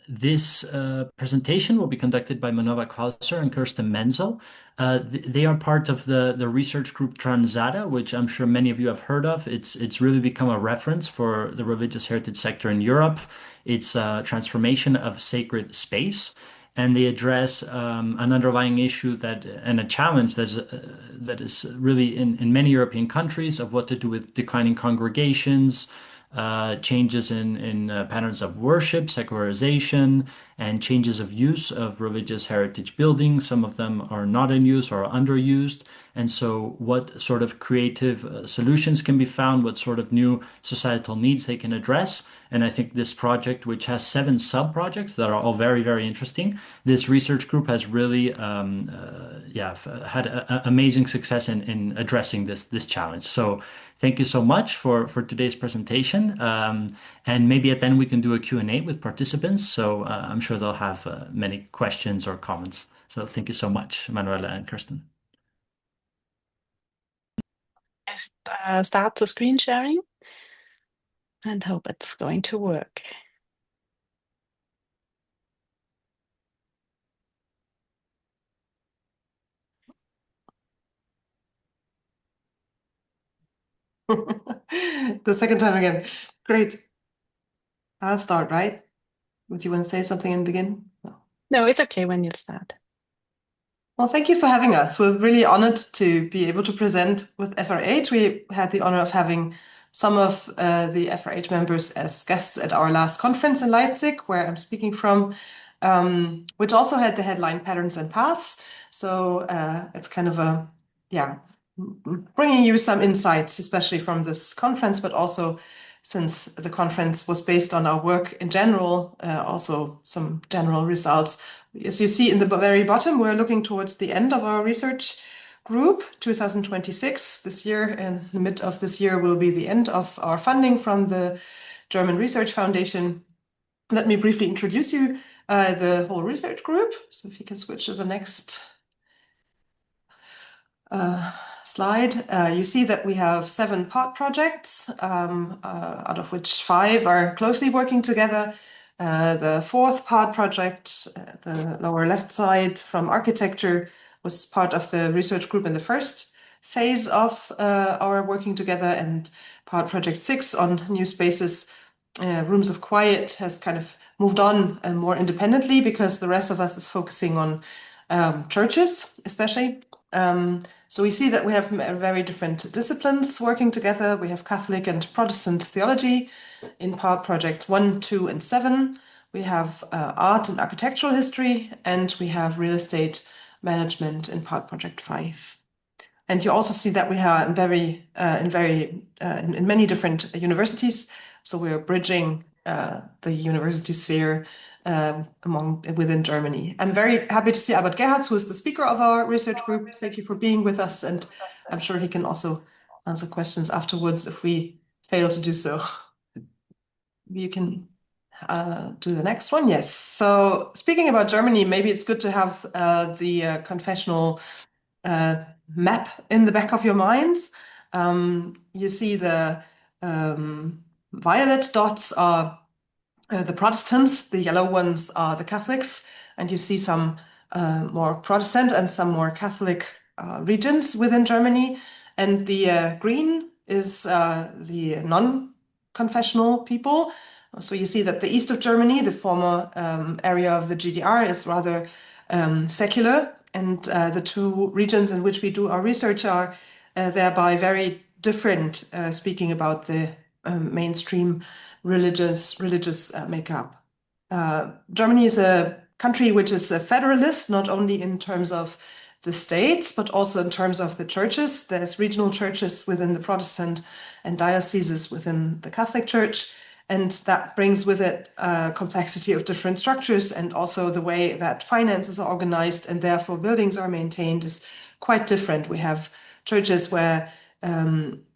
This presentation will be conducted by Manuela Klauser and Kerstin Menzel. They are part of the research group TRANSARA, which I'm sure many of you have heard of. It's really become a reference for the religious heritage sector in Europe. It's a transformation of sacred space, and they address an underlying issue and a challenge that is really in many European countries of what to do with declining congregations, changes in patterns of worship, secularization, and changes of use of religious heritage buildings. Some of them are not in use or underused. And so, what sort of creative solutions can be found? What sort of new societal needs they can address? And I think this project, which has 7 sub-projects that are all very, very interesting, this research group has really, had amazing success in addressing this challenge. So thank you so much for today's presentation. And maybe at the end we can do a Q&A with participants. So I'm sure they'll have many questions or comments. So thank you so much, Manuela and Kerstin. Start the screen sharing and hope it's going to work. The second time again. Great. I'll start, right? Would you want to say something and begin? No, it's okay when you start. Well, thank you for having us. We're really honored to be able to present with FRH. We had the honor of having some of the FRH members as guests at our last conference in Leipzig, where I'm speaking from, which also had the headline Patterns and Paths. So it's kind of bringing you some insights, especially from this conference, but also since the conference was based on our work in general, also some general results. As you see in the very bottom, we're looking towards the end of our research group, 2026. This year, in the mid of this year, will be the end of our funding from the German Research Foundation. Let me briefly introduce you the whole research group. So if you can switch to the next slide, you see that we have 7 part projects, out of which 5 are closely working together. The 4th part project, the lower left side from architecture, was part of the research group in the first phase of our working together, and part project 6 on new spaces, rooms of quiet, has kind of moved on more independently because the rest of us is focusing on churches, especially. So we see that we have very different disciplines working together. We have Catholic and Protestant theology in part projects 1, 2, and 7. We have art and architectural history, and we have real estate management in part project 5. And you also see that we are in many different universities. So we are bridging the university sphere within Germany. I'm very happy to see Albert Gerhards, who is the speaker of our research group. Thank you for being with us, and I'm sure he can also answer questions afterwards if we fail to do so. You can do the next one. Yes. So speaking about Germany, maybe it's good to have the confessional map in the back of your minds. You see the violet dots are the Protestants, the yellow ones are the Catholics, and you see some more Protestant and some more Catholic regions within Germany. And the green is the non-confessional people. So you see that the east of Germany, the former area of the GDR, is rather secular, and the 2 regions in which we do our research are thereby very different, speaking about the mainstream religious makeup. Germany is a country which is a federalist, not only in terms of the states, but also in terms of the churches. There's regional churches within the Protestant and dioceses within the Catholic Church. And that brings with it complexity of different structures, and also the way that finances are organized and therefore buildings are maintained is quite different. We have churches where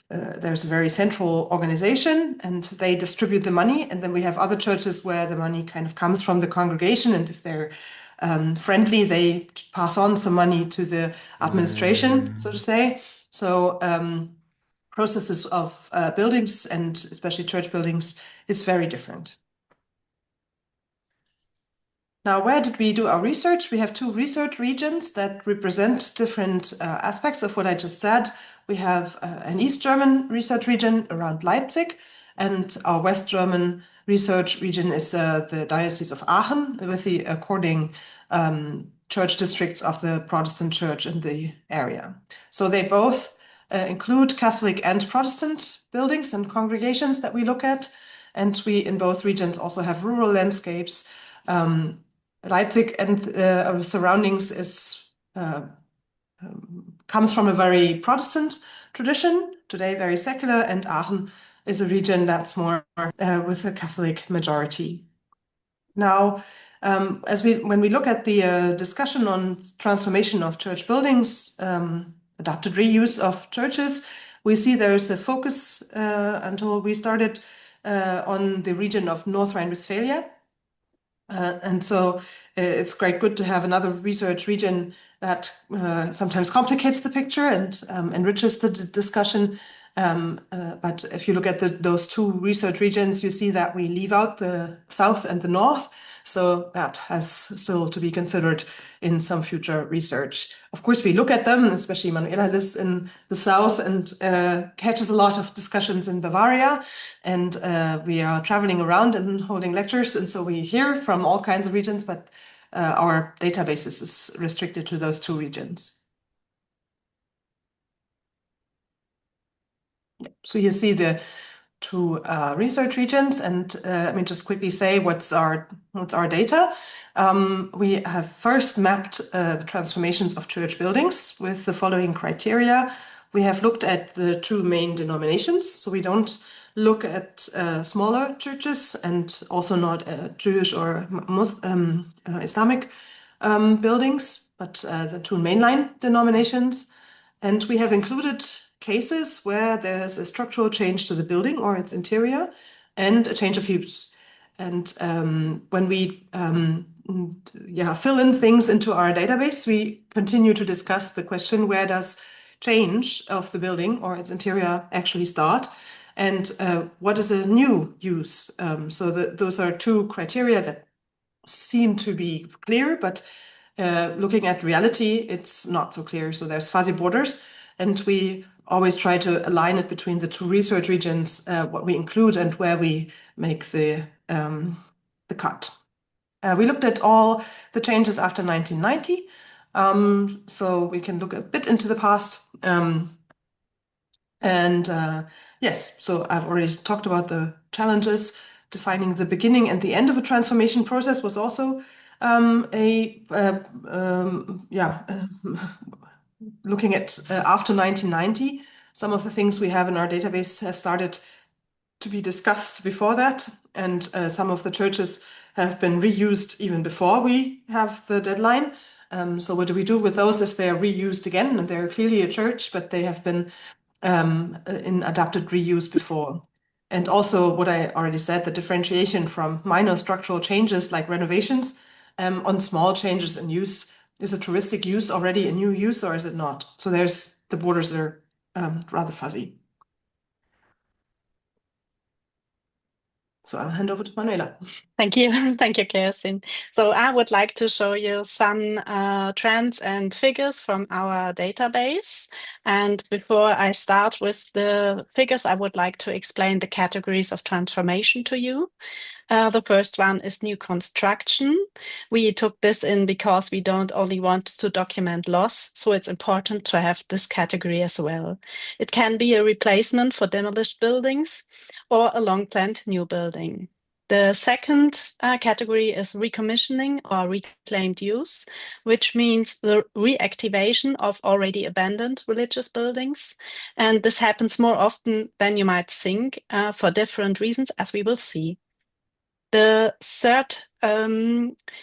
there's a very central organization and they distribute the money. And then we have other churches where the money kind of comes from the congregation. And if they're friendly, they pass on some money to the administration, so to say. So processes of buildings, and especially church buildings, is very different. Now, where did we do our research? We have 2 research regions that represent different aspects of what I just said. We have an East German research region around Leipzig, and our West German research region is the Diocese of Aachen, with the according church districts of the Protestant church in the area. So they both include Catholic and Protestant buildings and congregations that we look at. And we, in both regions, also have rural landscapes. Leipzig and surroundings comes from a very Protestant tradition, today very secular, and Aachen is a region that's more with a Catholic majority. Now, when we look at the discussion on transformation of church buildings, adapted reuse of churches, we see there's a focus until we started on the region of North Rhine-Westphalia. And so it's quite good to have another research region that sometimes complicates the picture and enriches the discussion. But if you look at those 2 research regions, you see that we leave out the south and the north. So that has still to be considered in some future research. Of course, we look at them, especially Manuela lives in the south and catches a lot of discussions in Bavaria. And we are traveling around and holding lectures. And so we hear from all kinds of regions, but our database is restricted to those 2 regions. So you see the 2 research regions, and let me just quickly say what's our data. We have first mapped the transformations of church buildings with the following criteria. We have looked at the 2 main denominations, so we don't look at smaller churches and also not Jewish or Islamic buildings, but the 2 mainline denominations. And we have included cases where there's a structural change to the building or its interior and a change of use. And when we fill in things into our database, we continue to discuss the question, where does change of the building or its interior actually start? And what is a new use? So those are 2 criteria that seem to be clear, but looking at reality, it's not so clear. So there's fuzzy borders, and we always try to align it between the 2 research regions, what we include and where we make the cut. We looked at all the changes after 1990, so we can look a bit into the past. Yes, so I've already talked about the challenges. Defining the beginning and the end of a transformation process was also looking at after 1990. Some of the things we have in our database have started to be discussed before that, and some of the churches have been reused even before we have the deadline. So what do we do with those if they're reused again? And they're clearly a church, but they have been in adapted reuse before. And also what I already said, the differentiation from minor structural changes like renovations on small changes in use. Is a touristic use already a new use, or is it not? So the borders are rather fuzzy. So I'll hand over to Manuela. Thank you. Thank you, Kerstin. So I would like to show you some trends and figures from our database. And before I start with the figures, I would like to explain the categories of transformation to you. The first one is new construction. We took this in because we don't only want to document loss, so it's important to have this category as well. It can be a replacement for demolished buildings or a long-planned new building. The second category is recommissioning or reclaimed use, which means the reactivation of already abandoned religious buildings. And this happens more often than you might think for different reasons, as we will see. The third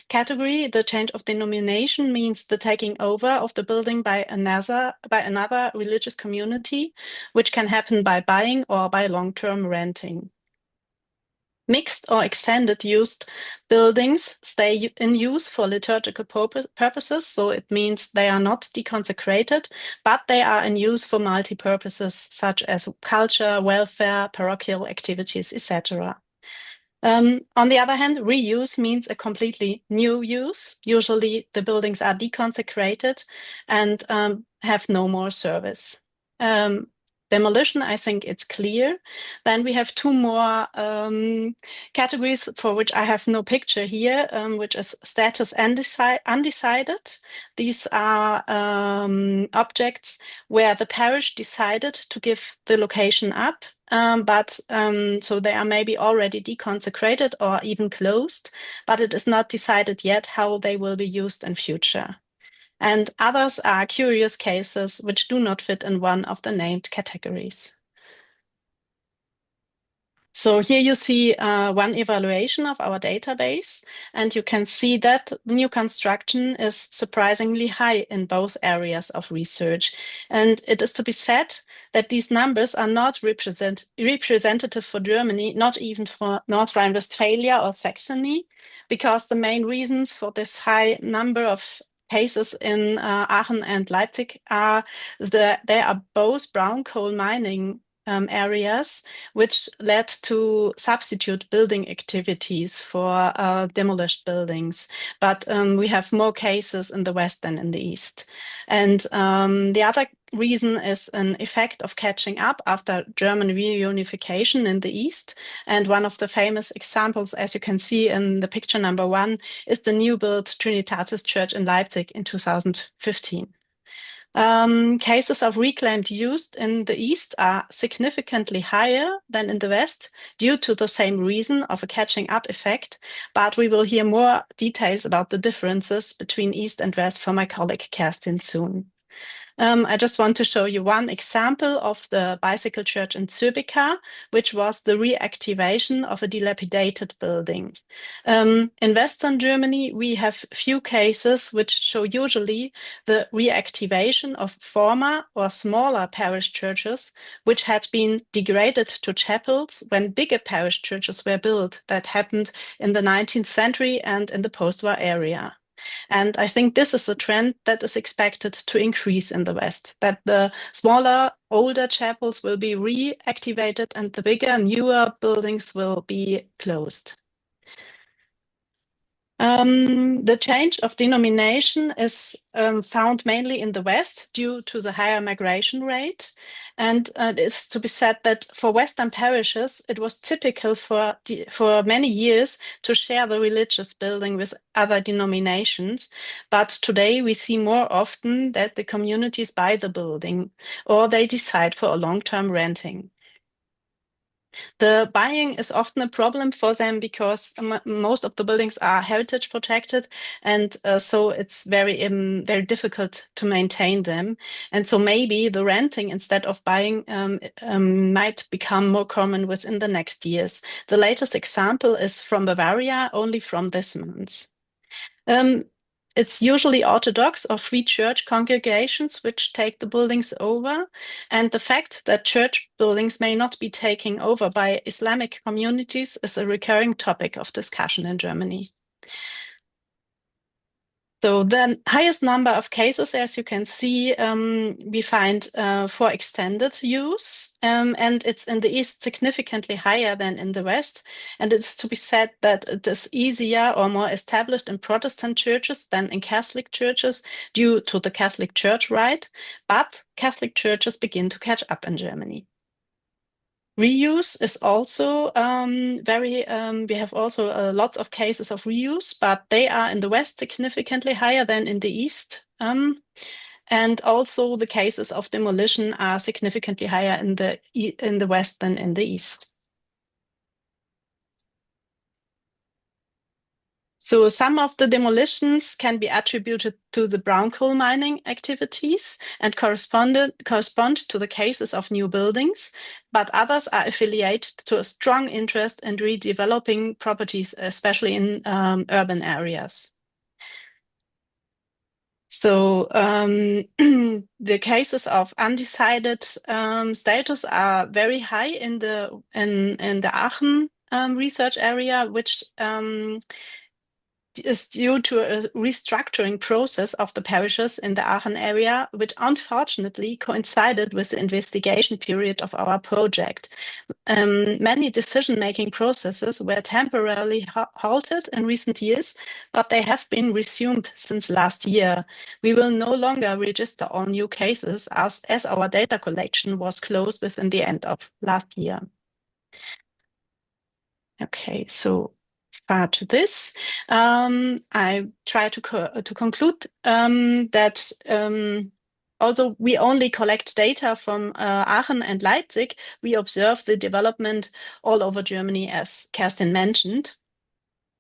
category, the change of denomination, means the taking over of the building by another religious community, which can happen by buying or by long-term renting. Mixed or extended used buildings stay in use for liturgical purposes, so it means they are not deconsecrated, but they are in use for multi-purposes such as culture, welfare, parochial activities, etc. On the other hand, reuse means a completely new use. Usually the buildings are deconsecrated and have no more service. Demolition, I think it's clear. Then we have two more categories for which I have no picture here, which is status undecided. These are objects where the parish decided to give the location up, so they are maybe already deconsecrated or even closed, but it is not decided yet how they will be used in future. And others are curious cases which do not fit in one of the named categories. So here you see one evaluation of our database, and you can see that the new construction is surprisingly high in both areas of research. And it is to be said that these numbers are not representative for Germany, not even for North Rhine-Westphalia or Saxony, because the main reasons for this high number of cases in Aachen and Leipzig are they are both brown coal mining areas, which led to substitute building activities for demolished buildings. But we have more cases in the West than in the East. And the other reason is an effect of catching up after German reunification in the East. And one of the famous examples, as you can see in the picture number 1, is the new built Trinitatis Church in Leipzig in 2015. Cases of reclaimed use in the East are significantly higher than in the West due to the same reason of a catching up effect, but we will hear more details about the differences between East and West from my colleague Kerstin soon. I just want to show you one example of the bicycle church in Züricha, which was the reactivation of a dilapidated building. In Western Germany, we have few cases which show usually the reactivation of former or smaller parish churches, which had been degraded to chapels when bigger parish churches were built. That happened in the 19th century and in the post-war area. And I think this is a trend that is expected to increase in the West, that the smaller, older chapels will be reactivated and the bigger, newer buildings will be closed. The change of denomination is found mainly in the West due to the higher migration rate. And it is to be said that for Western parishes, it was typical for many years to share the religious building with other denominations. But today we see more often that the communities buy the building or they decide for a long-term renting. The buying is often a problem for them because most of the buildings are heritage protected, and so it's very difficult to maintain them. And so maybe the renting instead of buying might become more common within the next years. The latest example is from Bavaria, only from this month. It's usually Orthodox or Free Church congregations which take the buildings over. And the fact that church buildings may not be taken over by Islamic communities is a recurring topic of discussion in Germany. So the highest number of cases, as you can see, we find for extended use, and it's in the East significantly higher than in the West. And it's to be said that it is easier or more established in Protestant churches than in Catholic churches due to the Catholic Church rite, but Catholic churches begin to catch up in Germany. Reuse is also we have also lots of cases of reuse, but they are in the West significantly higher than in the East. And also the cases of demolition are significantly higher in the West than in the East. So some of the demolitions can be attributed to the brown coal mining activities and correspond to the cases of new buildings, but others are affiliated to a strong interest in redeveloping properties, especially in urban areas. So the cases of undecided status are very high in the Aachen research area, which is due to a restructuring process of the parishes in the Aachen area, which unfortunately coincided with the investigation period of our project. Many decision-making processes were temporarily halted in recent years, but they have been resumed since last year. We will no longer register all new cases as our data collection was closed within the end of last year. Okay, so far to this, I try to conclude that although we only collect data from Aachen and Leipzig, we observe the development all over Germany, as Kerstin mentioned.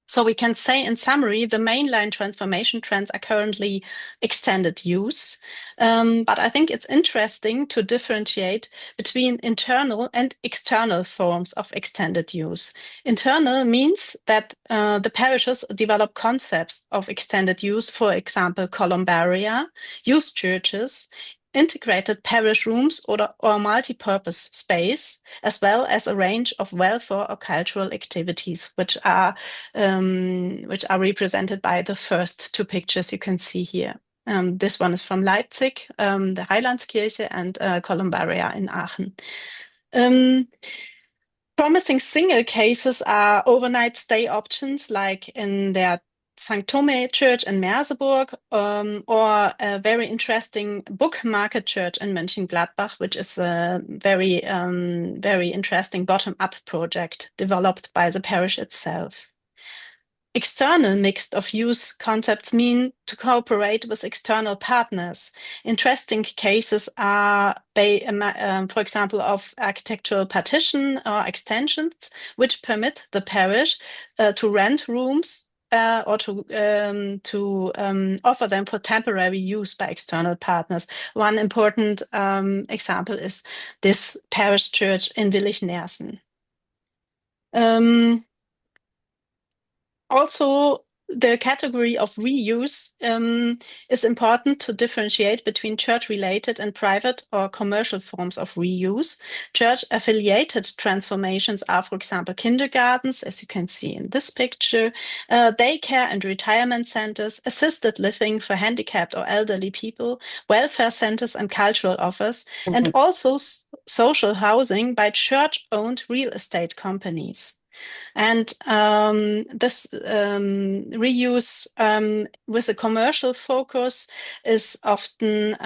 So we can say in summary, the mainline transformation trends are currently extended use. But I think it's interesting to differentiate between internal and external forms of extended use. Internal means that the parishes develop concepts of extended use, for example, columbaria, youth churches, integrated parish rooms or multi-purpose space, as well as a range of welfare or cultural activities, which are represented by the first two pictures you can see here. This one is from Leipzig, the Heilandskirche, and Columbaria in Aachen. Promising single cases are overnight stay options, like in their St. Thome Church in Merseburg, or a very interesting book market church in Mönchengladbach, which is a very interesting bottom-up project developed by the parish itself. External mixed of use concepts mean to cooperate with external partners. Interesting cases are, for example, of architectural partition or extensions, which permit the parish to rent rooms or to offer them for temporary use by external partners. One important example is this parish church in Willich-Nersen. Also, the category of reuse is important to differentiate between church-related and private or commercial forms of reuse. Church-affiliated transformations are, for example, kindergartens, as you can see in this picture, daycare and retirement centers, assisted living for handicapped or elderly people, welfare centers and cultural offers, and also social housing by church-owned real estate companies. And this reuse with a commercial focus is often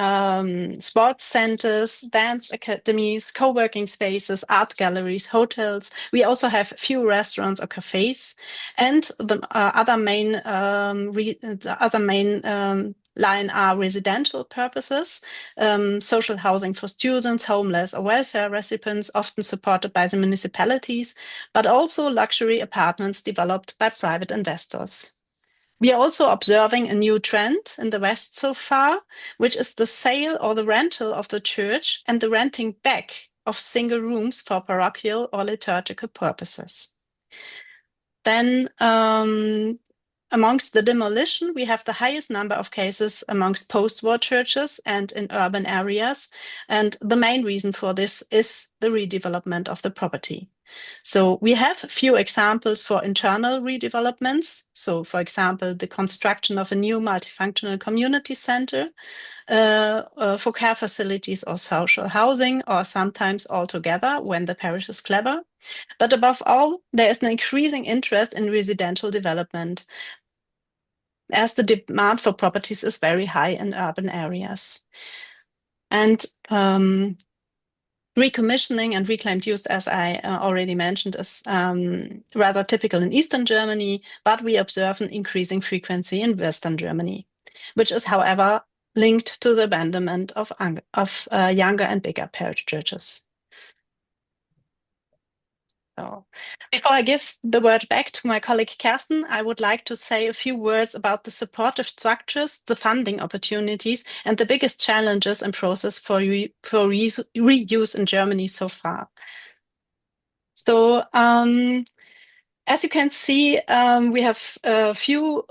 sports centers, dance academies, co-working spaces, art galleries, hotels. We also have few restaurants or cafes, and the other main line are residential purposes, social housing for students, homeless, or welfare recipients, often supported by the municipalities, but also luxury apartments developed by private investors. We are also observing a new trend in the West so far, which is the sale or the rental of the church and the renting back of single rooms for parochial or liturgical purposes. Then, amongst the demolition, we have the highest number of cases amongst post-war churches and in urban areas. And the main reason for this is the redevelopment of the property. So we have a few examples for internal redevelopments. So, for example, the construction of a new multifunctional community center for care facilities or social housing, or sometimes all together when the parish is clever. But above all, there is an increasing interest in residential development, as the demand for properties is very high in urban areas. And recommissioning and reclaimed use, as I already mentioned, is rather typical in Eastern Germany, but we observe an increasing frequency in Western Germany, which is, however, linked to the abandonment of younger and bigger parish churches. So, before I give the word back to my colleague Kerstin, I would like to say a few words about the supportive structures, the funding opportunities, and the biggest challenges and process for reuse in Germany so far. So, as you can see, we have a few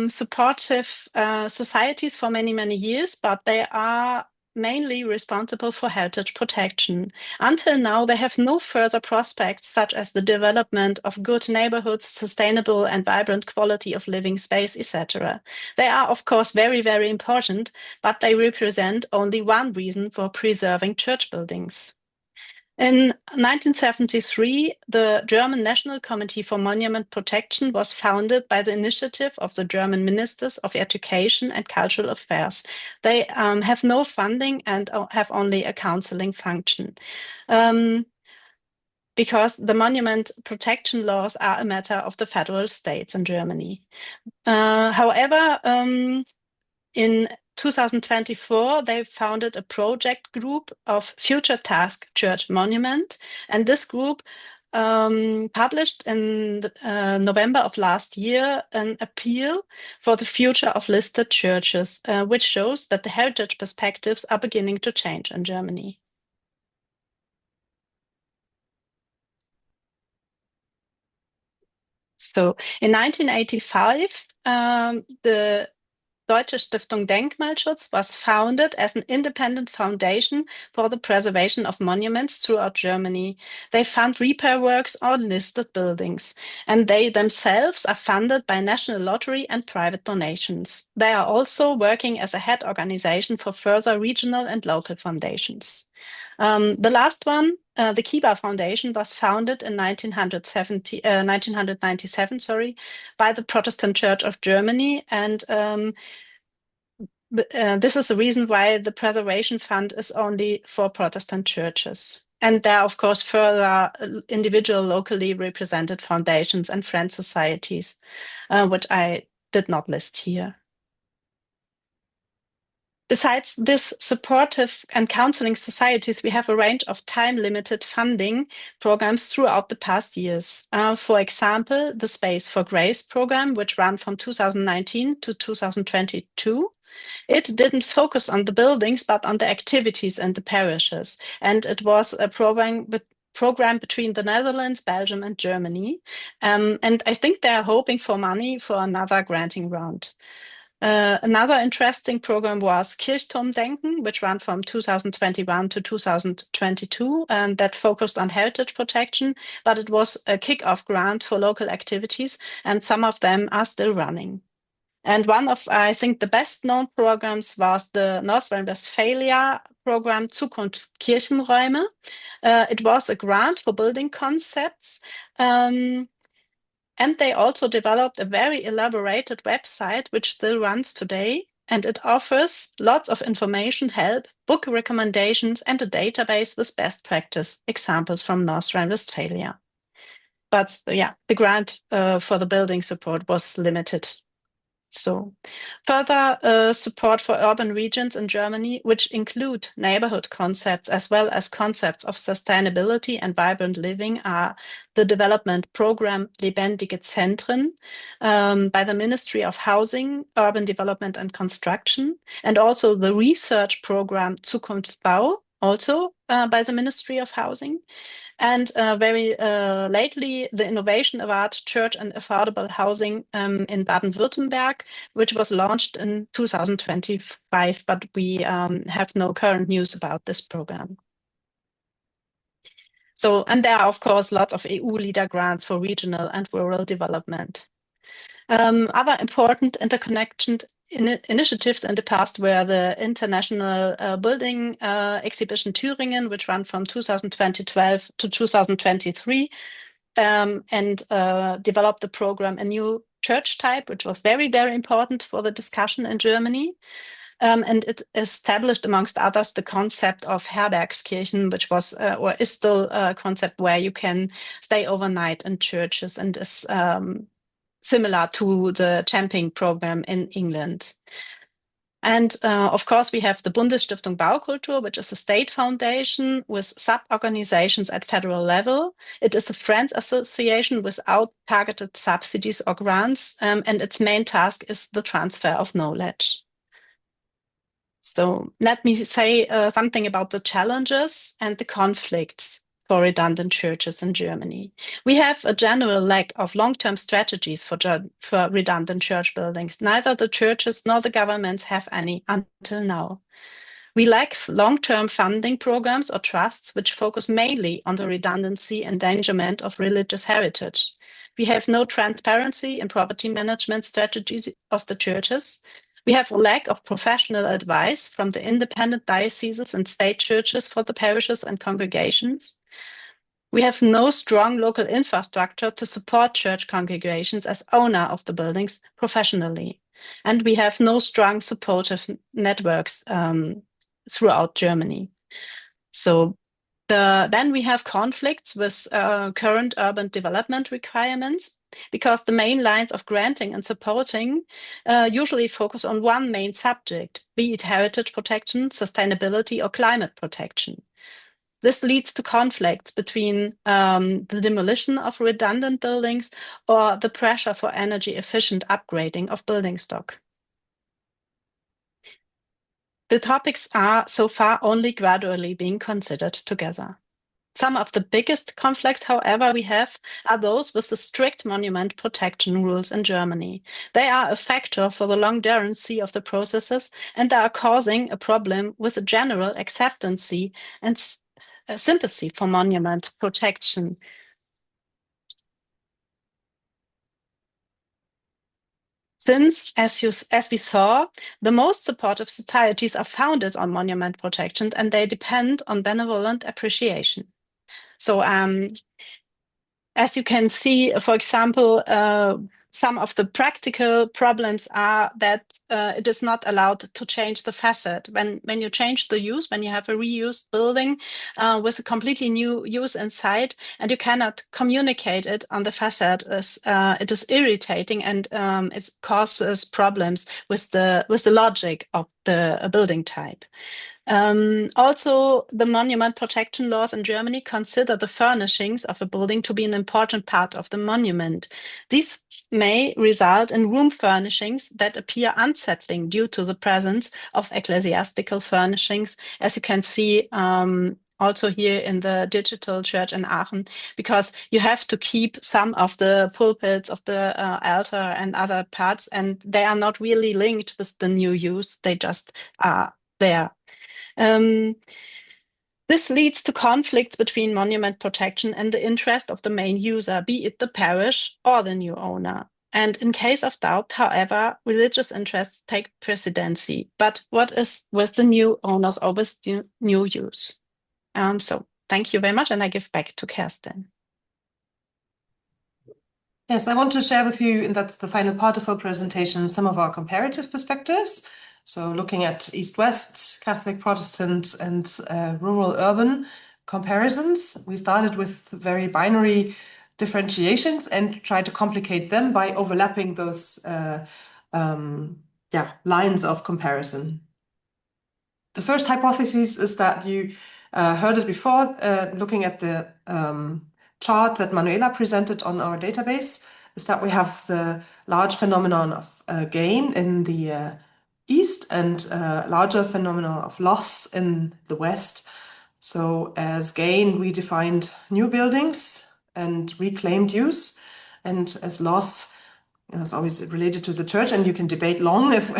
supportive societies for many, many years, but they are mainly responsible for heritage protection. Until now, they have no further prospects, such as the development of good neighborhoods, sustainable and vibrant quality of living space, etc. They are, of course, very, very important, but they represent only one reason for preserving church buildings. In 1973, the German National Committee for Monument Protection was founded by the initiative of the German Ministers of Education and Cultural Affairs. They have no funding and have only a counseling function. Because the monument protection laws are a matter of the federal states in Germany. However, in 2024, they founded a project group of Future Task Church Monument, and this group published in November of last year an appeal for the future of listed churches, which shows that the heritage perspectives are beginning to change in Germany. So in 1985, the Deutsche Stiftung Denkmalschutz was founded as an independent foundation for the preservation of monuments throughout Germany. They fund repair works on listed buildings, and they themselves are funded by national lottery and private donations. They are also working as a head organization for further regional and local foundations. The last one, the Kiba Foundation, was founded in 1997, by the Protestant Church of Germany, and this is the reason why the preservation fund is only for Protestant churches. And there are, of course, further individual locally represented foundations and friend societies, which I did not list here. Besides this supportive and counseling societies, we have a range of time-limited funding programs throughout the past years. For example, the Space for Grace program, which ran from 2019 to 2022. It didn't focus on the buildings, but on the activities in the parishes. And it was a program between the Netherlands, Belgium, and Germany. And I think they're hoping for money for another granting round. Another interesting program was Kirchturmdenken, which ran from 2021 to 2022, and that focused on heritage protection, but it was a kick-off grant for local activities, and some of them are still running. And one of, I think, the best-known programs was the North Rhine-Westphalia program Zukunft Kirchenräume. It was a grant for building concepts, and they also developed a very elaborated website, which still runs today. And it offers lots of information, help, book recommendations, and a database with best practice examples from North Rhine-Westphalia. But yeah, the grant for the building support was limited. So further support for urban regions in Germany, which include neighborhood concepts as well as concepts of sustainability and vibrant living, are the development program Lebendige Zentren by the Ministry of Housing, Urban Development and Construction, and also the research program Zukunftsbau, also by the Ministry of Housing. And very lately, the Innovation Award Church and Affordable Housing in Baden-Württemberg, which was launched in 2025, but we have no current news about this program. So, and there are, of course, lots of EU leader grants for regional and rural development. Other important interconnection initiatives in the past were the International Building Exhibition Thüringen, which ran from 2012 to 2023, and developed the program A New Church Type, which was very, very important for the discussion in Germany. And it established, amongst others, the concept of Herbergskirchen, which was or is still a concept where you can stay overnight in churches, and is similar to the Champing program in England. And of course, we have the Bundesstiftung Baukultur, which is a state foundation with sub-organizations at federal level. It is a friends association without targeted subsidies or grants, and its main task is the transfer of knowledge. So let me say something about the challenges and the conflicts for redundant churches in Germany. We have a general lack of long-term strategies for redundant church buildings. Neither the churches nor the governments have any until now. We lack long-term funding programs or trusts which focus mainly on the redundancy and endangerment of religious heritage. We have no transparency in property management strategies of the churches. We have a lack of professional advice from the independent dioceses and state churches for the parishes and congregations. We have no strong local infrastructure to support church congregations as owner of the buildings professionally. And we have no strong supportive networks throughout Germany. So then we have conflicts with current urban development requirements, because the main lines of granting and supporting usually focus on one main subject, be it heritage protection, sustainability, or climate protection. This leads to conflicts between the demolition of redundant buildings or the pressure for energy efficient upgrading of building stock. The topics are so far only gradually being considered together. Some of the biggest conflicts, however, we have are those with the strict monument protection rules in Germany. They are a factor for the long duration of the processes, and they are causing a problem with the general acceptance and sympathy for monument protection. Since, as we saw, the most supportive societies are founded on monument protection and they depend on benevolent appreciation. So as you can see, for example, some of the practical problems are that it is not allowed to change the facade. When you change the use, when you have a reused building with a completely new use inside, and you cannot communicate it on the facade, it is irritating and it causes problems with the logic of the building type. Also, the monument protection laws in Germany consider the furnishings of a building to be an important part of the monument. These may result in room furnishings that appear unsettling due to the presence of ecclesiastical furnishings, as you can see also here in the digital church in Aachen, because you have to keep some of the pulpits of the altar and other parts, and they are not really linked with the new use. They just are there. This leads to conflicts between monument protection and the interest of the main user, be it the parish or the new owner. And in case of doubt, however, religious interests take precedency. But what is with the new owners or with the new use? So thank you very much, and I give back to Kerstin. Yes, I want to share with you, and that's the final part of our presentation, some of our comparative perspectives. So looking at East-West, Catholic, Protestant, and rural-urban comparisons. We started with very binary differentiations and tried to complicate them by overlapping those lines of comparison. The first hypothesis is that you heard it before, looking at the chart that Manuela presented on our database, is that we have the large phenomenon of gain in the East and larger phenomenon of loss in the West. So as gain, we defined new buildings and reclaimed use, and as loss, it's always related to the church, and you can debate long if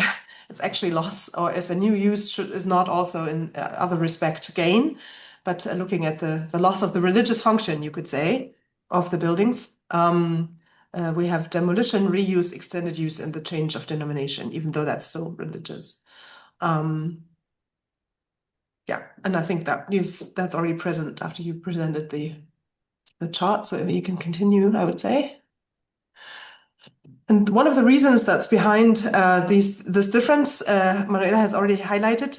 it's actually loss or if a new use is not also in other respect gain. But looking at the loss of the religious function, you could say, of the buildings, we have demolition, reuse, extended use, and the change of denomination, even though that's still religious. And I think that's already present after you presented the chart, so you can continue, I would say. And one of the reasons that's behind this difference, Manuela has already highlighted,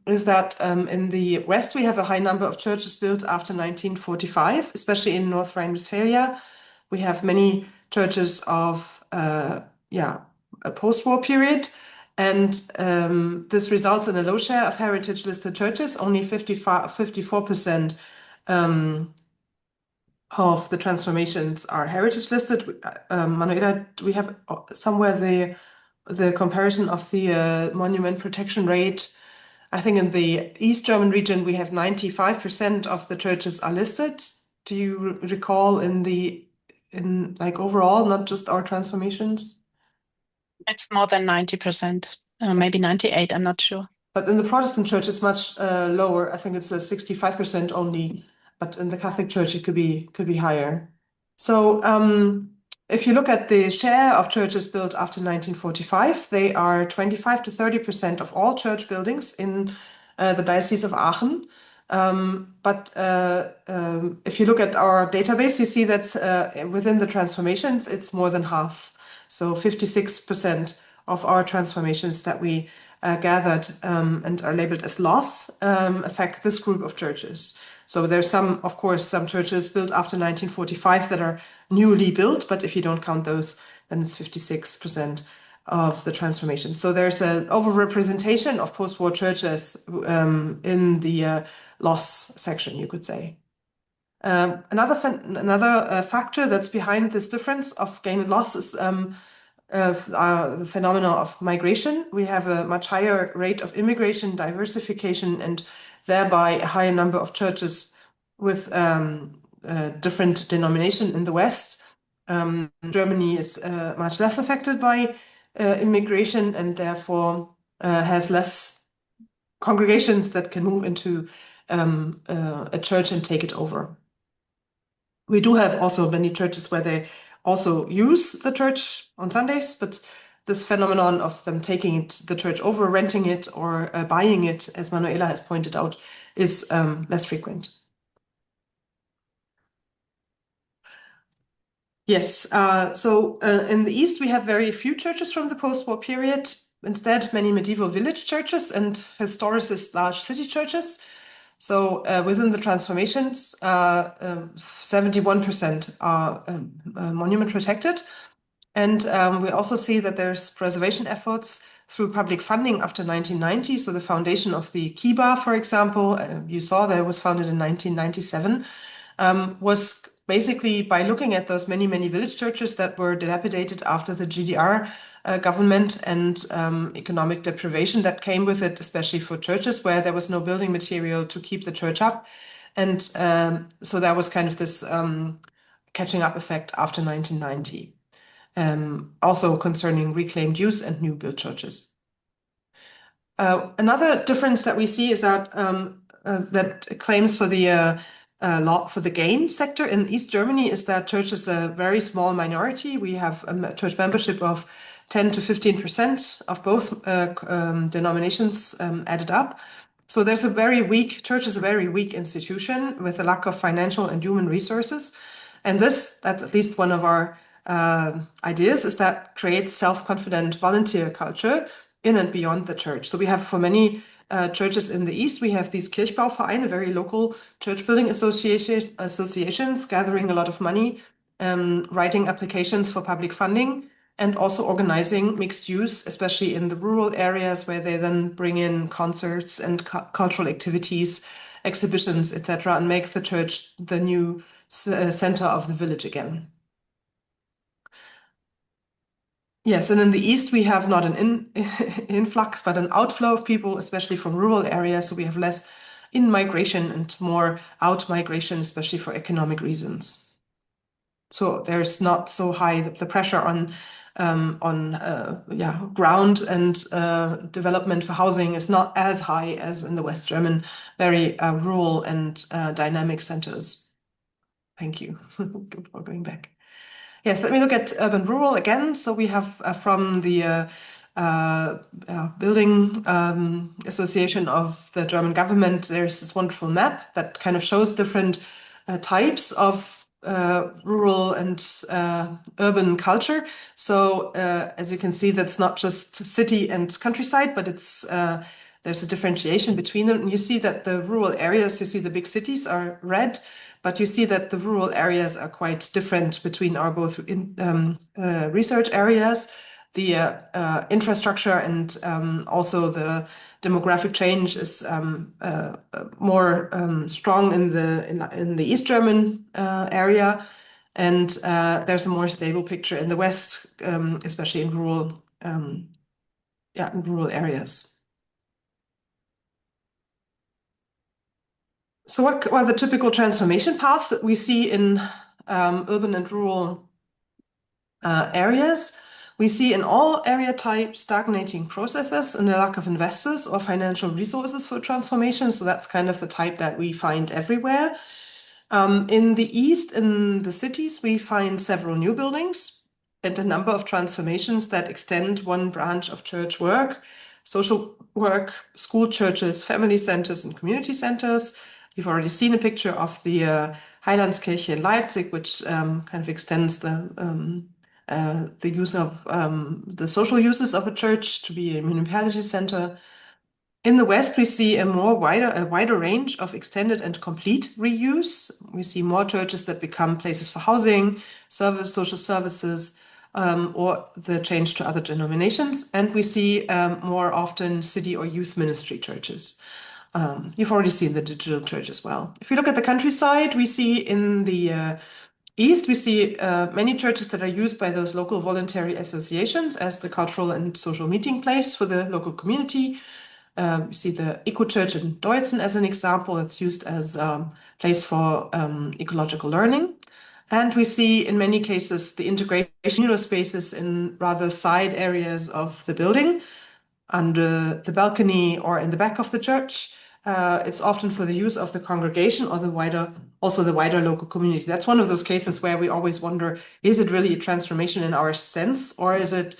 is that in the West we have a high number of churches built after 1945, especially in North Rhine-Westphalia. We have many churches of a post-war period, and this results in a low share of heritage-listed churches. Only 54% of the transformations are heritage listed. Manuela, do we have somewhere the comparison of the monument protection rate? I think in the East German region we have 95% of the churches are listed. Do you recall in like overall, not just our transformations? It's more than 90%, maybe 98, I'm not sure. But in the Protestant church, it's much lower. I think it's 65% only, but in the Catholic church, it could be higher. So if you look at the share of churches built after 1945, they are 25 to 30% of all church buildings in the Diocese of Aachen. But if you look at our database, you see that within the transformations, it's more than half. So 56% of our transformations that we gathered and are labeled as loss affect this group of churches. So there's some, of course, some churches built after 1945 that are newly built, but if you don't count those, then it's 56% of the transformation. So there's an overrepresentation of post-war churches in the loss section, you could say. Another factor that's behind this difference of gain and loss is the phenomena of migration. We have a much higher rate of immigration, diversification, and thereby a higher number of churches with different denomination in the West. Germany is much less affected by immigration and therefore has less congregations that can move into a church and take it over. We do have also many churches where they also use the church on Sundays, but this phenomenon of them taking the church over, renting it, or buying it, as Manuela has pointed out, is less frequent. Yes, so in the East, we have very few churches from the post-war period. Instead, many medieval village churches and historicist large city churches. So within the transformations, 71% are monument protected. And we also see that there's preservation efforts through public funding after 1990. So the foundation of the Kiba, for example, you saw that it was founded in 1997, was basically by looking at those many, many village churches that were dilapidated after the GDR government and economic deprivation that came with it, especially for churches where there was no building material to keep the church up. And so that was kind of this catching up effect after 1990. Also concerning reclaimed use and new built churches. Another difference that we see is that that claims for the law for the gain sector in East Germany is that church is a very small minority. We have a church membership of 10 to 15% of both denominations added up. So there's a very weak, church is a very weak institution with a lack of financial and human resources. And that's at least one of our ideas, is that creates self-confident volunteer culture in and beyond the church. So we have for many churches in the East, we have these Kirchbauvereine, very local church building associations gathering a lot of money, writing applications for public funding, and also organizing mixed use, especially in the rural areas where they then bring in concerts and cultural activities, exhibitions, etc., and make the church the new center of the village again. Yes, and in the East, we have not an influx, but an outflow of people, especially from rural areas. So we have less in-migration and more out-migration, especially for economic reasons. So there's not so high the pressure on ground and development for housing is not as high as in the West German, very rural and dynamic centers. Thank you. Good for going back. Yes, let me look at urban rural again. So we have from the Building Association of the German government, there's this wonderful map that kind of shows different types of rural and urban culture. So as you can see, that's not just city and countryside, but it's there's a differentiation between them. And you see that the rural areas, you see the big cities are red, but you see that the rural areas are quite different between our both research areas. The infrastructure and also the demographic change is more strong in the East German area, and there's a more stable picture in the West, especially in rural areas. So what are the typical transformation paths that we see in urban and rural areas? We see in all area types stagnating processes and a lack of investors or financial resources for transformation. So that's kind of the type that we find everywhere. In the East, in the cities, we find several new buildings and a number of transformations that extend one branch of church work, social work, school churches, family centers, and community centers. You've already seen a picture of the Heilandskirche in Leipzig, which kind of extends the use of the social uses of a church to be a municipality center. In the West, we see a wider range of extended and complete reuse. We see more churches that become places for housing, social services, or the change to other denominations. And we see more often city or youth ministry churches. You've already seen the digital church as well. If you look at the countryside, we see in the East, we see many churches that are used by those local voluntary associations as the cultural and social meeting place for the local community. We see the Eco Church in Deutzen as an example. It's used as a place for ecological learning. And we see in many cases the integration of spaces in rather side areas of the building, under the balcony or in the back of the church. It's often for the use of the congregation or the wider local community. That's one of those cases where we always wonder, is it really a transformation in our sense, or is it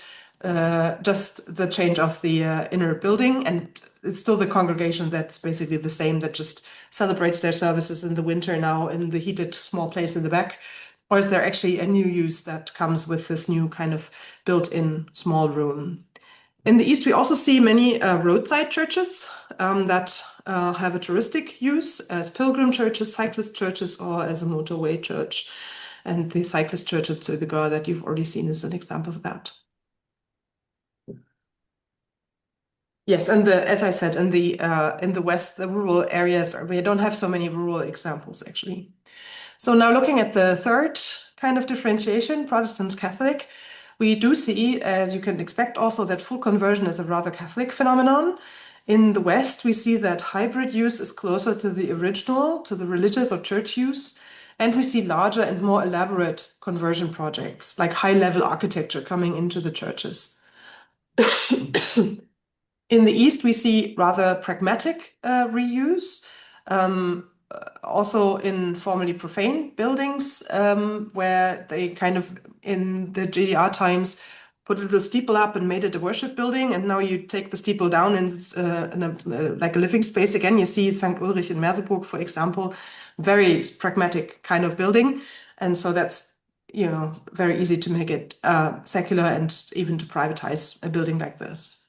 just the change of the inner building? And it's still the congregation that's basically the same, that just celebrates their services in the winter now in the heated small place in the back. Or is there actually a new use that comes with this new kind of built-in small room? In the East, we also see many roadside churches that have a touristic use as pilgrim churches, cyclist churches, or as a motorway church. And the cyclist church at Zülpiker that you've already seen is an example of that. Yes, and as I said, in the West, the rural areas, we don't have so many rural examples, actually. So now looking at the third kind of differentiation, Protestant Catholic, we do see, as you can expect also, that full conversion is a rather Catholic phenomenon. In the West, we see that hybrid use is closer to the original, to the religious or church use. And we see larger and more elaborate conversion projects, like high-level architecture coming into the churches. In the East, we see rather pragmatic reuse, also in formerly profane buildings, where they kind of, in the GDR times, put a little steeple up and made it a worship building. And now you take the steeple down and it's like a living space again. You see St. Ulrich in Merseburg, for example, very pragmatic kind of building. And so that's, very easy to make it secular and even to privatize a building like this.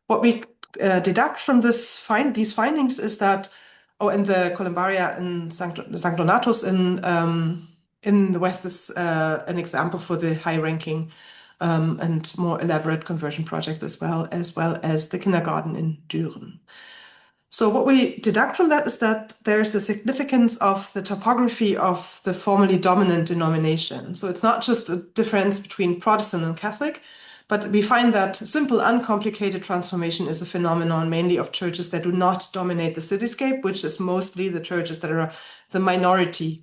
What we deduct from these findings is that, in the Columbaria in St. Donatus in the West is an example for the high-ranking and more elaborate conversion project as well as the kindergarten in Düren. So what we deduct from that is that there's a significance of the topography of the formerly dominant denomination. So it's not just a difference between Protestant and Catholic, but we find that simple, uncomplicated transformation is a phenomenon mainly of churches that do not dominate the cityscape, which is mostly the churches that are the minority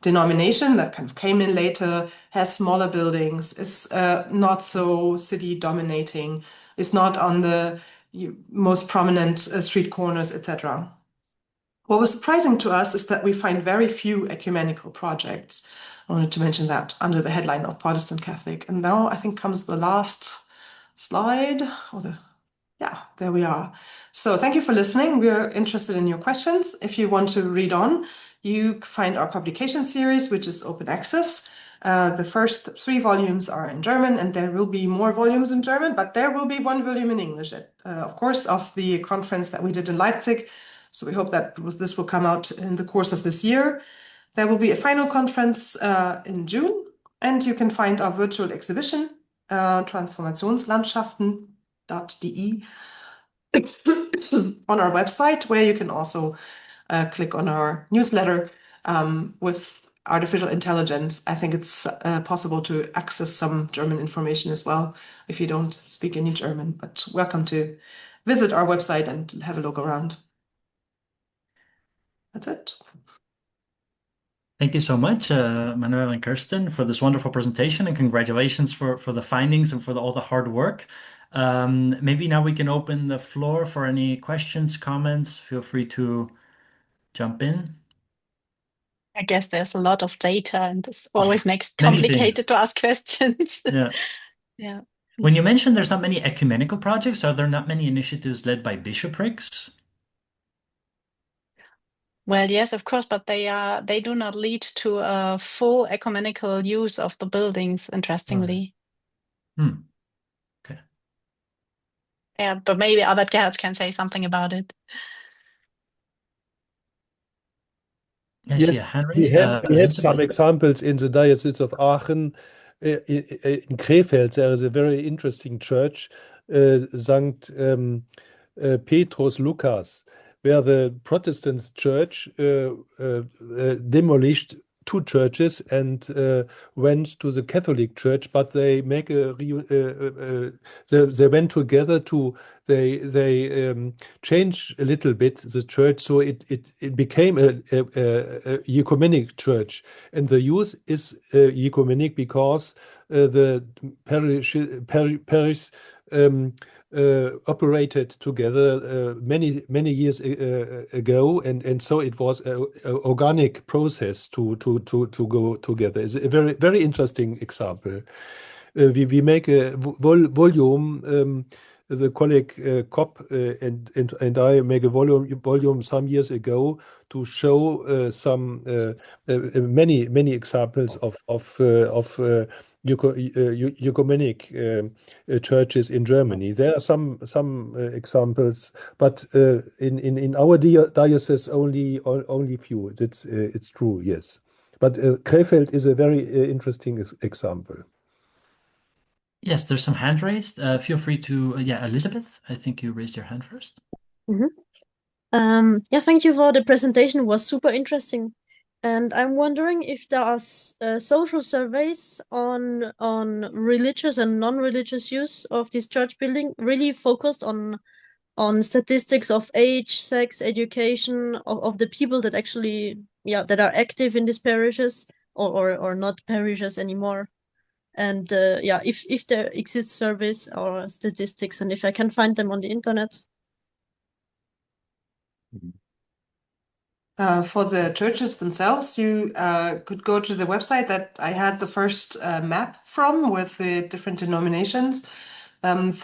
denomination that kind of came in later, has smaller buildings, is not so city dominating, is not on the most prominent street corners, etc. What was surprising to us is that we find very few ecumenical projects. I wanted to mention that under the headline of Protestant Catholic. And now I think comes the last slide. There we are. So thank you for listening. We're interested in your questions. If you want to read on, you find our publication series, which is open access. The first 3 volumes are in German, and there will be more volumes in German, but there will be 1 volume in English, of course, of the conference that we did in Leipzig. So we hope that this will come out in the course of this year. There will be a final conference in June, and you can find our virtual exhibition, transformationslandschaften.de, on our website, where you can also click on our newsletter with artificial intelligence. I think it's possible to access some German information as well if you don't speak any German, but welcome to visit our website and have a look around. That's it. Thank you so much, Manuela and Kerstin, for this wonderful presentation, and congratulations for the findings and for all the hard work. Maybe now we can open the floor for any questions, comments. Feel free to jump in. I guess there's a lot of data, and this Oh, always makes it many complicated things. to ask questions. Yeah. Yeah. When you mentioned there's not many ecumenical projects, are there not many initiatives led by bishoprics? Well, yes, of course, but they do not lead to a full ecumenical use of the buildings, Right. interestingly. Hmm. Okay. Yeah, but maybe Albert Gerhardt can say something about it. I Yes, see a hand we raised. have some Elizabeth. examples in the Diocese of Aachen. In Krefeld, there is a very interesting church, St. Petrus Lucas, where the Protestant church demolished two churches and went to the Catholic church, but they make they went together to they changed a little bit the church, so it became a ecumenic church, and the use is ecumenic because the parish operated together many years ago, and so it was a organic process to go together. It's a very interesting example. We make a volume. The colleague Kopp and I make a volume some years ago to show many examples of ecumenic churches in Germany. There are some examples, but in our diocese only few. It's true, yes. But Krefeld is a very interesting example. Yes, there's some hand raised. Feel free to, yeah, Elizabeth, I think you raised your hand first. Mhm. Yeah, thank you for the presentation. It was super interesting. And I'm wondering if there are social surveys on religious and non-religious use of this church building, really focused on statistics of age, sex, education of the people that actually, yeah, that are active in these parishes or not parishes anymore. And yeah, if there exists surveys or statistics, and if I can find them on the internet. For the churches themselves, you could go to the website that I had the first map from with the different denominations. Both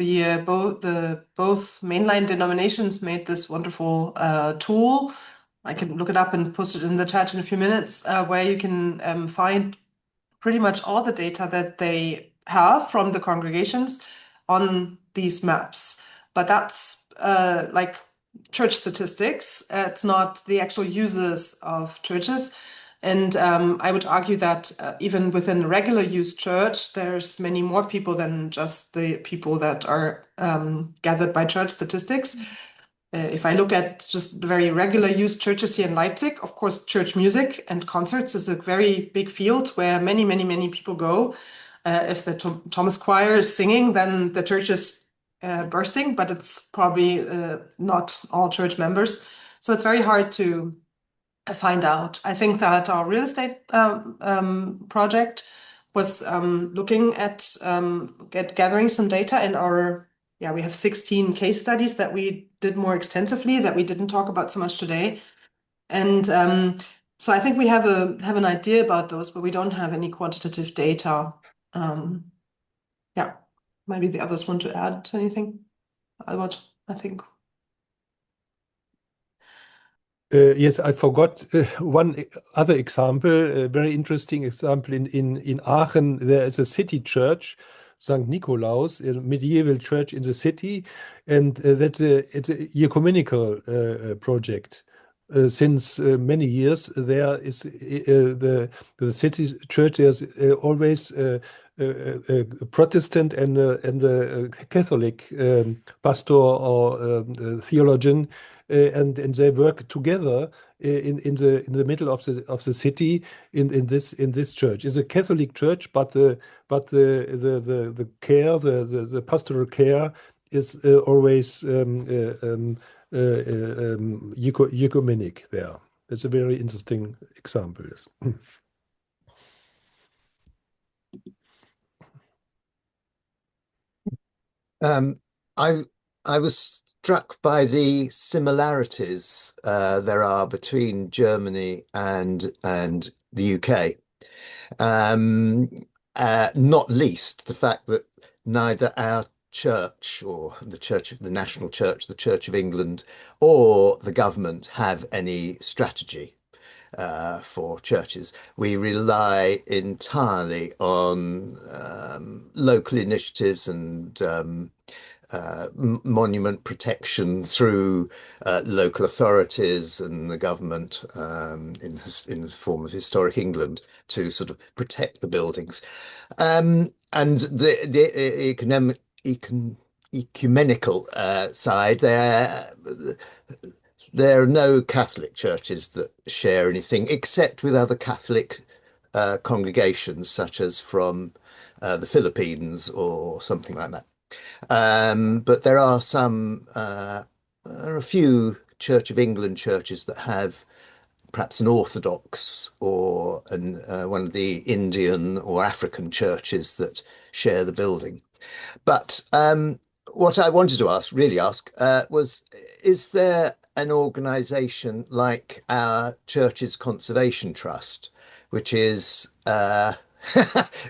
mainline denominations made this wonderful tool. I can look it up and post it in the chat in a few minutes, where you can find pretty much all the data that they have from the congregations on these maps. But that's like church statistics. It's not the actual users of churches. And I would argue that even within a regular use church, there's many more people than just the people that are gathered by church statistics. If I look at just very regular use churches here in Leipzig, of course, church music and concerts is a very big field where many people go. If the Thomas choir is singing, then the church is bursting, but it's probably not all church members. So it's very hard to find out. I think that our real estate project was looking at gathering some data in our, yeah, we have 16 case studies that we did more extensively that we didn't talk about so much today. And so I think we have an idea about those, but we don't have any quantitative data. Yeah, maybe the others want to add anything. Albert, I think. Yes, I forgot one other example, a very interesting example. In Aachen, there is a city church, St. Nikolaus, a medieval church in the city, and it's a ecumenical project. Since many years, there is the city church. There's always a Protestant and the Catholic pastor or theologian, and they work together in the middle of the city in this church. It's a Catholic church, but the care, the pastoral care is always ecumenic there. That's a very interesting example. Yes. I I was struck by the similarities there are between Germany and the UK. Not least the fact that neither our church or the national church, the Church of England, or the government have any strategy for churches. We rely entirely on local initiatives and monument protection through local authorities and the government in the form of Historic England to sort of protect the buildings. And the ecumenical side, there are no Catholic churches that share anything except with other Catholic congregations, such as from the Philippines or something like that. But there are a few Church of England churches that have perhaps an Orthodox or one of the Indian or African churches that share the building. But what I wanted to really ask, was, is there an organisation like our Churches Conservation Trust, which is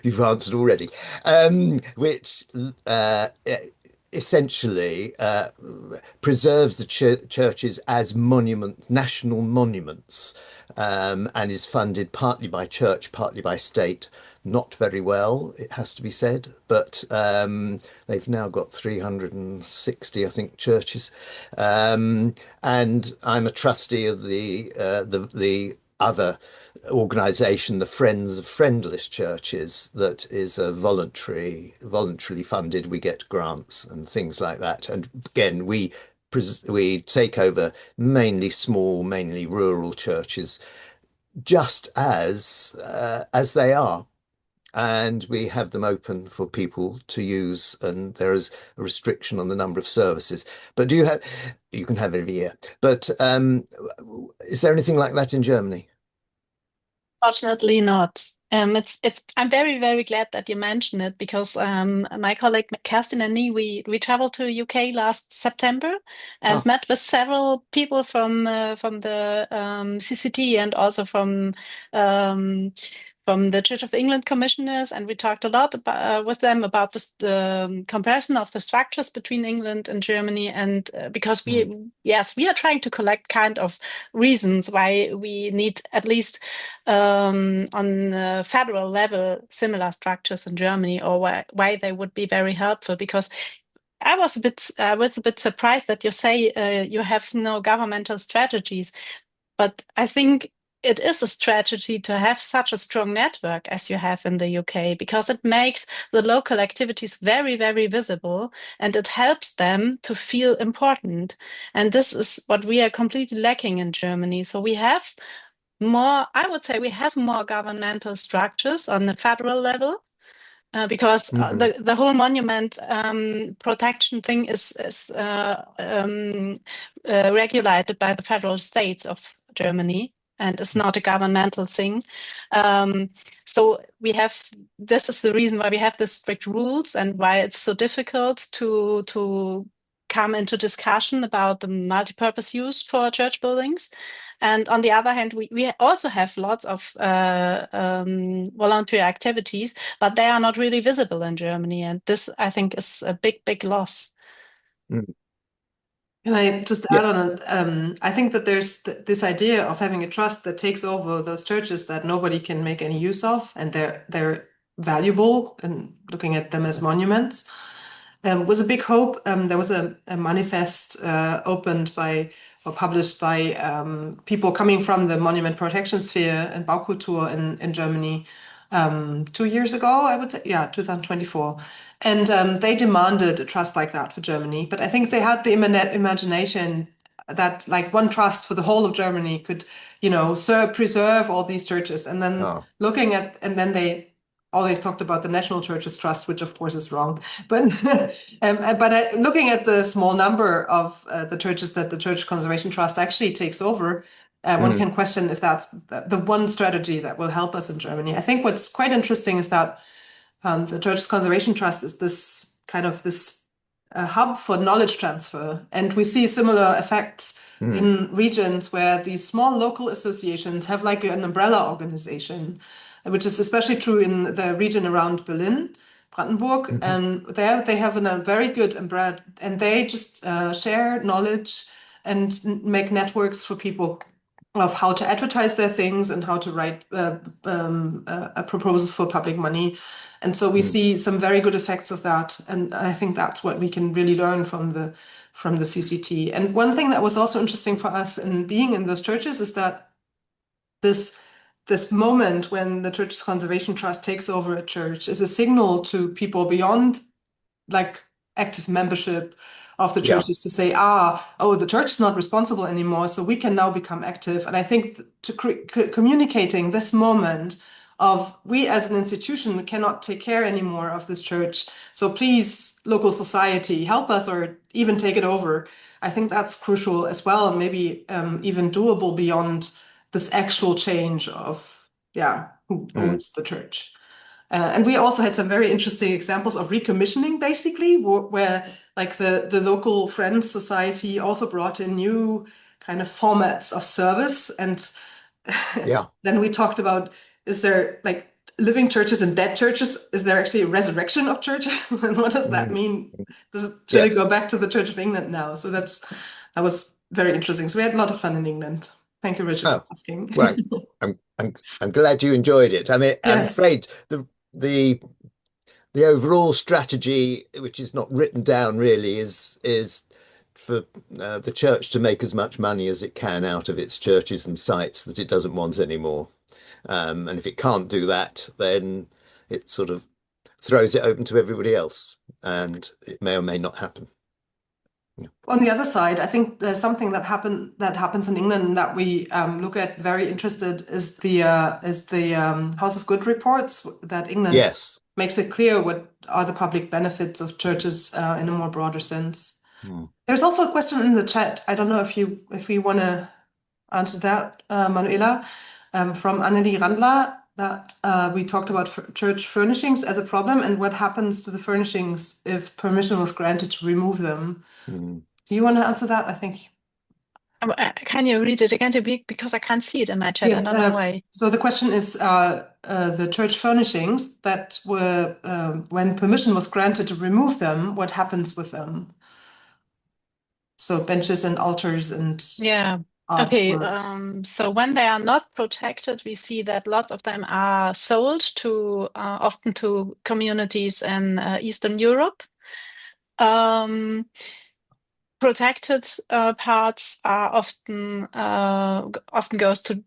you've answered already, which essentially preserves the churches as national monuments, and is funded partly by church, partly by state. Not very well, it has to be said, but they've now got 360, I think, churches. And I'm a trustee of the other organisation, the Friends of Friendless Churches, that is a voluntarily funded. We get grants and things like that. And again, we take over mainly small, mainly rural churches, just as they are. And we have them open for people to use, and there is a restriction on the number of services. But you can have every year. But is there anything like that in Germany? Fortunately not. I'm very, very glad that you mentioned it, because my colleague Kerstin and me, we traveled to UK last September and met with several people from the CCT and also from the Church of England commissioners, and we talked a lot with them about the comparison of the structures between England and Germany, and because we are trying to collect kind of reasons why we need, at least on the federal level, similar structures in Germany, or why they would be very helpful. Because I was a bit surprised that you say you have no governmental strategies, but I think it is a strategy to have such a strong network as you have in the UK, because it makes the local activities very, very visible, and it helps them to feel important. And this is what we are completely lacking in Germany. So we have I would say we have more governmental structures on the federal level, because the whole monument protection thing is regulated by the federal states of Germany, and it's not a governmental thing. So this is the reason why we have the strict rules, and why it's so difficult to come into discussion about the multi-purpose use for church buildings. And on the other hand, we also have lots of voluntary activities, but they are not really visible in Germany. And this, I think, is a big, big loss. Can I just add on it? I think that there's this idea of having a trust that takes over those churches that nobody can make any use of, and they're valuable, and looking at them as monuments was a big hope. There was a manifest opened by or published by people coming from the monument protection sphere and Baukultur in Germany 2 years ago, I would say, 2024. And they demanded a trust like that for Germany. But I think they had the imagination that like one trust for the whole of Germany could, preserve all these churches. And then then they always talked about the National Churches Trust, which of course is wrong. But looking at the small number of the churches that the Church Conservation Trust actually takes over, one can question if that's the one strategy that will help us in Germany. I think what's quite interesting is that the Church Conservation Trust is this kind of hub for knowledge transfer. And we see similar effects in regions where these small local associations have like an umbrella organization, which is especially true in the region around Berlin, Brandenburg. And there they have a very good umbrella, and they just share knowledge and make networks for people of how to advertise their things and how to write proposals for public money. And so we see some very good effects of that. And I think that's what we can really learn from the CCT. And one thing that was also interesting for us in being in those churches is that this moment when the Church Conservation Trust takes over a church is a signal to people beyond like active membership of the churches to say, the church is not responsible anymore, so we can now become active. And I think communicating this moment of we as an institution cannot take care anymore of this church, so please, local society, help us or even take it over. I think that's crucial as well, and maybe even doable beyond this actual change of who owns the church. And we also had some very interesting examples of recommissioning, basically, where like the local Friends Society also brought in new kind of formats of service. And then we talked about, is there like living churches and dead churches? Is there actually a resurrection of churches? And what does that mean? Should it go back to the Church of England now? So that was very interesting. So we had a lot of fun in England. Thank you, Richard, for asking. Well, I'm glad you enjoyed it. I mean, I'm afraid the overall strategy, which is not written down really, is for the church to make as much money as it can out of its churches and sites that it doesn't want anymore. And if it can't do that, then it sort of throws it open to everybody else, and it may or may not happen. On the other side, I think there's something that happens in England that we look at very interested is the House of Good reports that England makes it clear what are the public benefits of churches in a more broader sense. There's also a question in the chat. I don't know if we want to answer that, Manuela, from Annelie Randler, that we talked about church furnishings as a problem and what happens to the furnishings if permission was granted to remove them. Do you want to answer that? I think. Can you read it again because I can't see it in my chat? Yes, I don't know why. So the question is the church furnishings that were, when permission was granted to remove them, what happens with them? So benches and altars and artwork. So when they are not protected, we see that lots of them are sold to often to communities in Eastern Europe. Protected parts are often goes to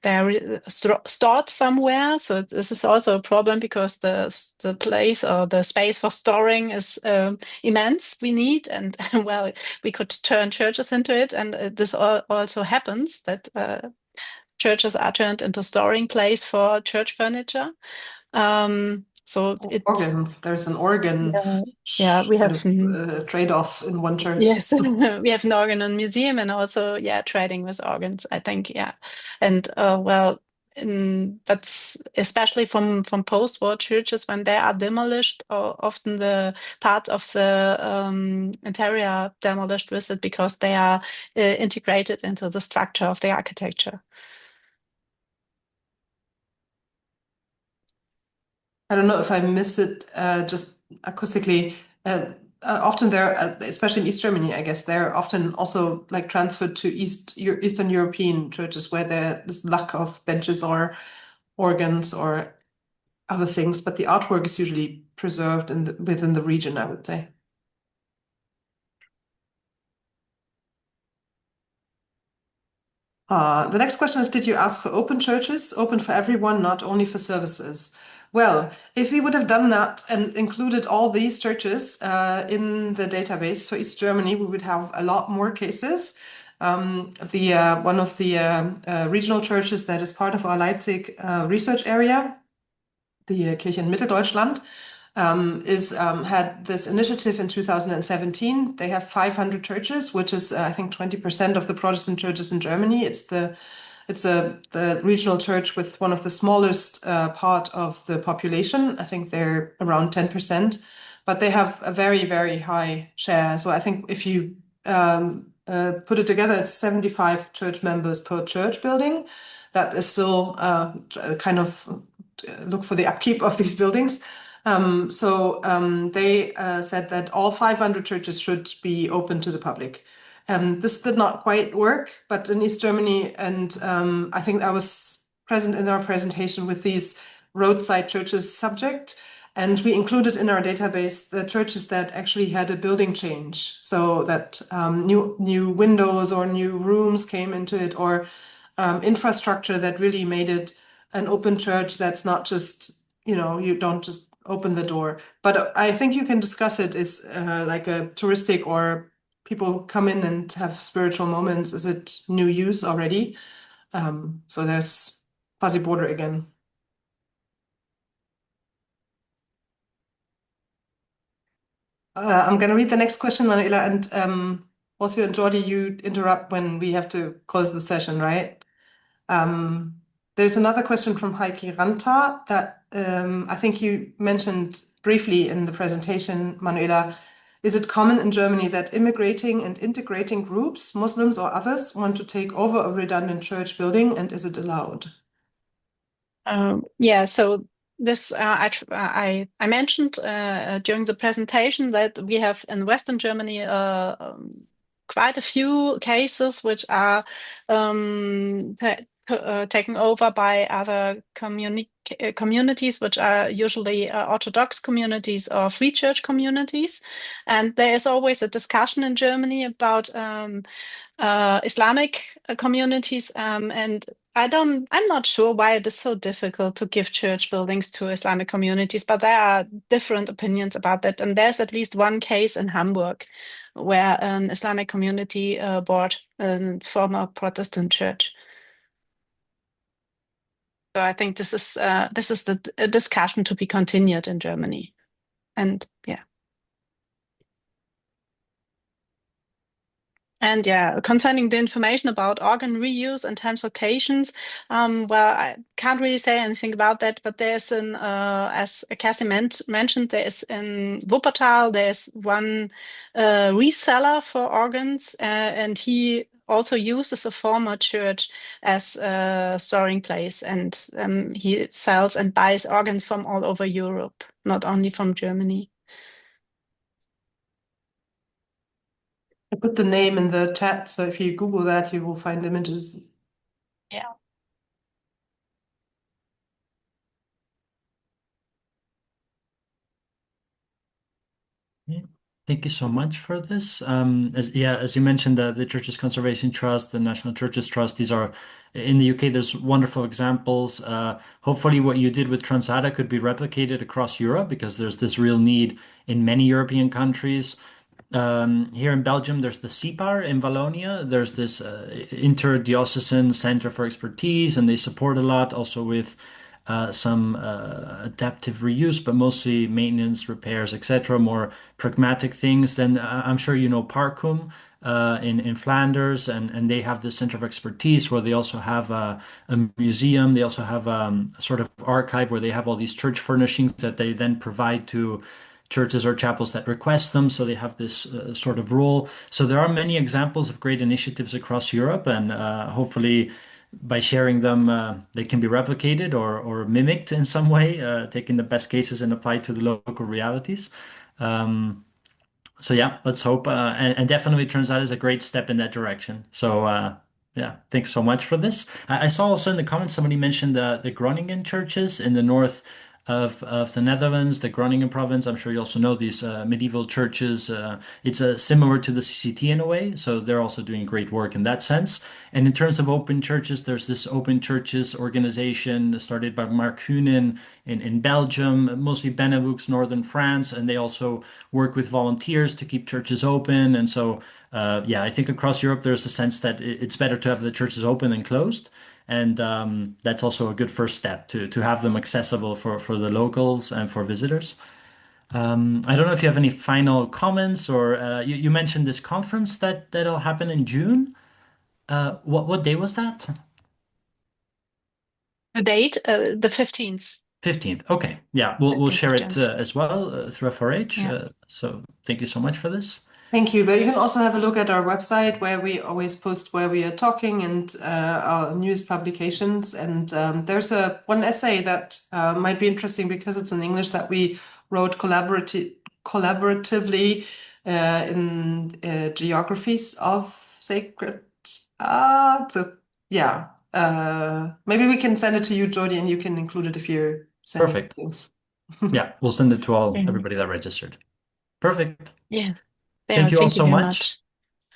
they're stored somewhere. So this is also a problem because the place or the space for storing is immense. We need, and well, we could turn churches into it, and this also happens that churches are turned into storing place for church furniture. So it's organs. There's an organ. We have trade-off in one church. Yes, we have an organ museum, and also trading with organs. I think and but especially from post-war churches, when they are demolished, often the parts of the interior are demolished with it because they are integrated into the structure of the architecture. I don't know if I missed it just acoustically. Often they're, especially in East Germany, I guess, they're often also like transferred to Eastern European churches where there's lack of benches or organs or other things, but the artwork is usually preserved within the region, I would say. The next question is, did you ask for open churches, open for everyone, not only for services? Well, if we would have done that and included all these churches in the database for East Germany, we would have a lot more cases. One of the regional churches that is part of our Leipzig research area, the Kirche in Mitteldeutschland, is had this initiative in 2017. They have 500 churches, which is I think 20% of the Protestant churches in Germany. It's the regional church with one of the smallest part of the population. I think they're around 10%, but they have a very, very high share. So I think if you put it together, it's 75 church members per church building. That is still kind of look for the upkeep of these buildings. They said that all 500 churches should be open to the public. This did not quite work, but in East Germany, and I think I was present in our presentation with these roadside churches subject, and we included in our database the churches that actually had a building change, so that new windows or new rooms came into it, or infrastructure that really made it an open church that's not just, you don't just open the door. But I think you can discuss it as like a touristic, or people come in and have spiritual moments. Is it new use already? So there's fuzzy border again. I'm going to read the next question, Manuela, and Osio and Jordi, you interrupt when we have to close the session, right? There's another question from Heike Ranta that I think you mentioned briefly in the presentation, Manuela. Is it common in Germany that immigrating and integrating groups, Muslims or others, want to take over a redundant church building, and is it allowed? Yeah, so this I mentioned during the presentation that we have in Western Germany quite a few cases which are taken over by other communities, which are usually Orthodox communities or free church communities. And there is always a discussion in Germany about Islamic communities, and I'm not sure why it is so difficult to give church buildings to Islamic communities, but there are different opinions about that. And there's at least one case in Hamburg where an Islamic community bought a former Protestant church. So I think this is the discussion to be continued in Germany, and yeah. And yeah, concerning the information about organ reuse and translocations, well, I can't really say anything about that, but there's as Kerstin mentioned, there is in Wuppertal, there's one reseller for organs, and he also uses a former church as a storing place, and he sells and buys organs from all over Europe, not only from Germany. I put the name in the chat, so if you Google that, you will find images. Yeah. Thank you so much for this. As you mentioned, the Churches Conservation Trust, the National Churches Trust, these are in the UK. There's wonderful examples. Hopefully, what you did with TRANSARA could be replicated across Europe, because there's this real need in many European countries. Here in Belgium, there's the CIPAR in Wallonia. There's this interdiocesan center for expertise, and they support a lot also with some adaptive reuse, but mostly maintenance, repairs, etc., more pragmatic things. Then I'm sure you know Parkum in Flanders, and they have this center of expertise where they also have a museum. They also have a sort of archive where they have all these church furnishings that they then provide to churches or chapels that request them. So they have this sort of role. So there are many examples of great initiatives across Europe, and hopefully by sharing them, they can be replicated or mimicked in some way, taking the best cases and applied to the local realities. So yeah, let's hope. And definitely TRANSARA is a great step in that direction. So yeah, thanks so much for this. I saw also in the comments somebody mentioned the Groningen churches in the north of the Netherlands, the Groningen province. I'm sure you also know these medieval churches. It's similar to the CCT in a way, so they're also doing great work in that sense. And in terms of open churches, there's this open churches organization started by Mark Hunen in Belgium, mostly Benelux, northern France, and they also work with volunteers to keep churches open. And so, yeah, I think across Europe there's a sense that it's better to have the churches open than closed. And that's also a good first step to have them accessible for the locals and for visitors. I don't know if you have any final comments, or you mentioned this conference that'll happen in June. What day was that? The date, the 15th. 15th. Okay. Yeah, we'll 15th of share it June. as well through FRH. Yeah. So thank you so much for this. Thank you. But you can also have a look at our website where we always post where we are talking and our newest publications. And there's one essay that might be interesting because it's in English that we wrote collaboratively in geographies of sacred. Yeah. Maybe we can send it to you, Jordi, and you can include it if you're sending Perfect. things. Yeah, we'll send it to Mm. everybody that registered. Perfect. Yeah. Thank you all Thank you so very much. much.